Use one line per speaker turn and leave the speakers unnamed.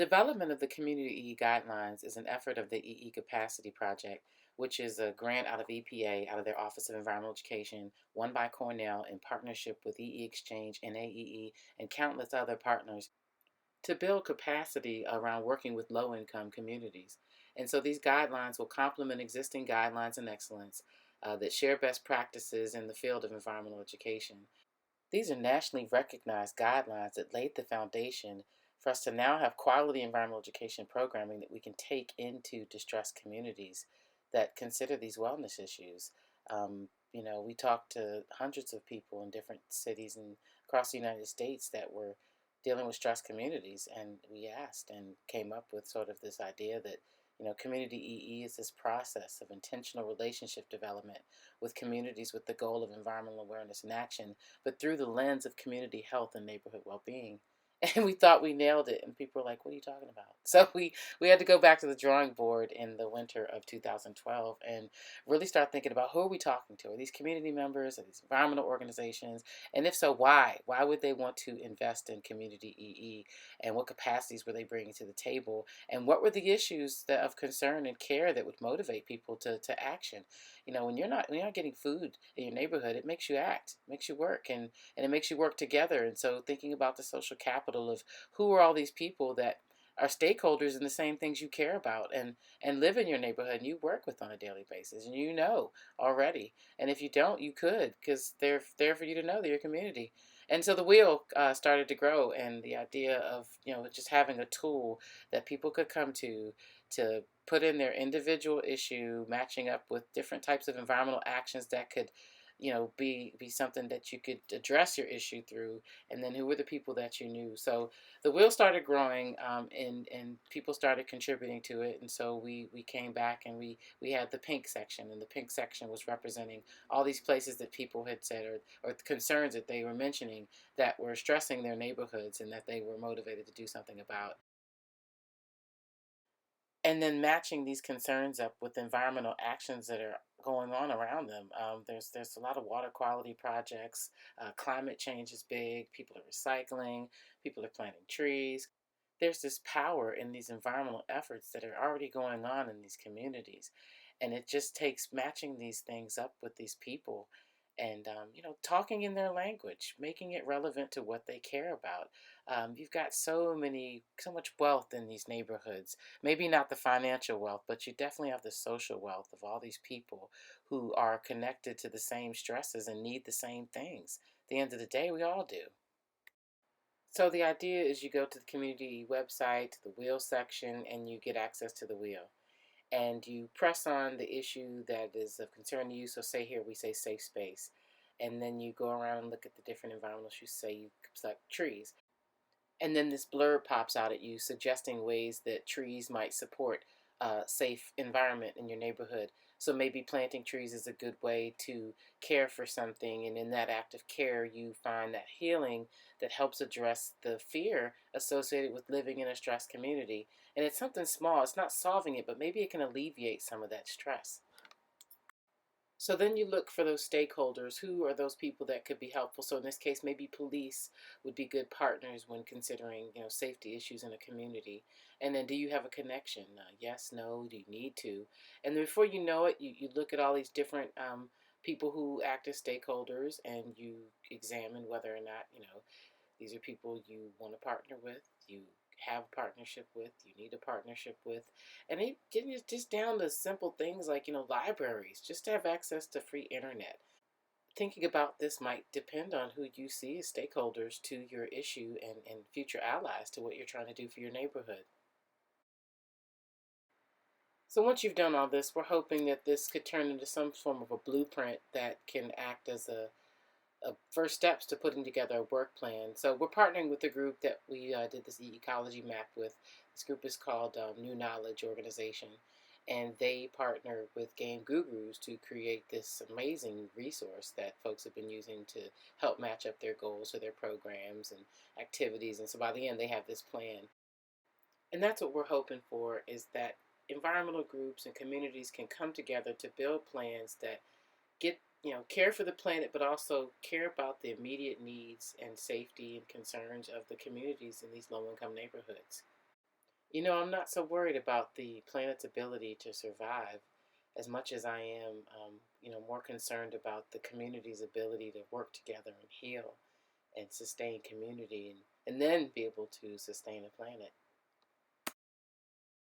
development of the Community EE Guidelines is an effort of the EE Capacity Project, which is a grant out of EPA, out of their Office of Environmental Education, won by Cornell in partnership with EE Exchange and AEE and countless other partners to build capacity around working with low income communities. And so these guidelines will complement existing guidelines and excellence that share best practices in the field of environmental education. These are nationally recognized guidelines that laid the foundation for us to now have quality environmental education programming that we can take into distressed communities that consider these wellness issues. We talked to hundreds of people in different cities and across the United States that were dealing with stressed communities, and we asked and came up with sort of this idea that community EE is this process of intentional relationship development with communities with the goal of environmental awareness and action, but through the lens of community health and neighborhood well-being. And we thought we nailed it, and people were like, "What are you talking about?" So we had to go back to the drawing board in the winter of 2012 and really start thinking about who are we talking to? Are these community members? Are these environmental organizations? And if so, why? Why would they want to invest in community EE? And what capacities were they bringing to the table? And what were the issues of concern and care that would motivate people to action? When you're not getting food in your neighborhood, it makes you act, makes you work, and it makes you work together. And so thinking about the social capital of who are all these people that are stakeholders in the same things you care about and live in your neighborhood and you work with on a daily basis, and already. And if you don't, you could, because they're there for you to know they're your community. And so the wheel started to grow, and the idea of just having a tool that people could come to put in their individual issue, matching up with different types of environmental actions that could be something that you could address your issue through. And then who were the people that you knew? So the wheel started growing, and people started contributing to it. And so we came back, and we had the pink section, and the pink section was representing all these places that people had said, or concerns that they were mentioning that were stressing their neighborhoods and that they were motivated to do something about. And then matching these concerns up with environmental actions that are going on around them. There's a lot of water quality projects. Climate change is big. People are recycling. People are planting trees. There's this power in these environmental efforts that are already going on in these communities, and it just takes matching these things up with these people, and talking in their language, making it relevant to what they care about. You've got so much wealth in these neighborhoods. Maybe not the financial wealth, but you definitely have the social wealth of all these people who are connected to the same stresses and need the same things. At the end of the day, we all do. So the idea is you go to the community website, to the wheel section, and you get access to the wheel. And you press on the issue that is of concern to you. So say here we say safe space. And then you go around and look at the different environmental issues. Say you select trees. And then this blurb pops out at you suggesting ways that trees might support a safe environment in your neighborhood. So maybe planting trees is a good way to care for something, and in that act of care, you find that healing that helps address the fear associated with living in a stressed community. And it's something small, it's not solving it, but maybe it can alleviate some of that stress. So then you look for those stakeholders. Who are those people that could be helpful? So in this case, maybe police would be good partners when considering, safety issues in a community. And then, do you have a connection? Yes, no, do you need to? And then before you know it, you look at all these different people who act as stakeholders, and you examine whether or not, these are people you want to partner with, you have a partnership with, you need a partnership with. And it getting just down to simple things like, libraries, just to have access to free internet. Thinking about this might depend on who you see as stakeholders to your issue, and future allies to what you're trying to do for your neighborhood. So once you've done all this, we're hoping that this could turn into some form of a blueprint that can act as a first steps to putting together a work plan. So we're partnering with the group that we did this ecology map with. This group is called New Knowledge Organization, and they partner with Game Gurus to create this amazing resource that folks have been using to help match up their goals for their programs and activities. And so by the end, they have this plan. And that's what we're hoping for, is that environmental groups and communities can come together to build plans that care for the planet, but also care about the immediate needs and safety and concerns of the communities in these low income neighborhoods. I'm not so worried about the planet's ability to survive as much as I am, more concerned about the community's ability to work together and heal and sustain community and then be able to sustain the planet.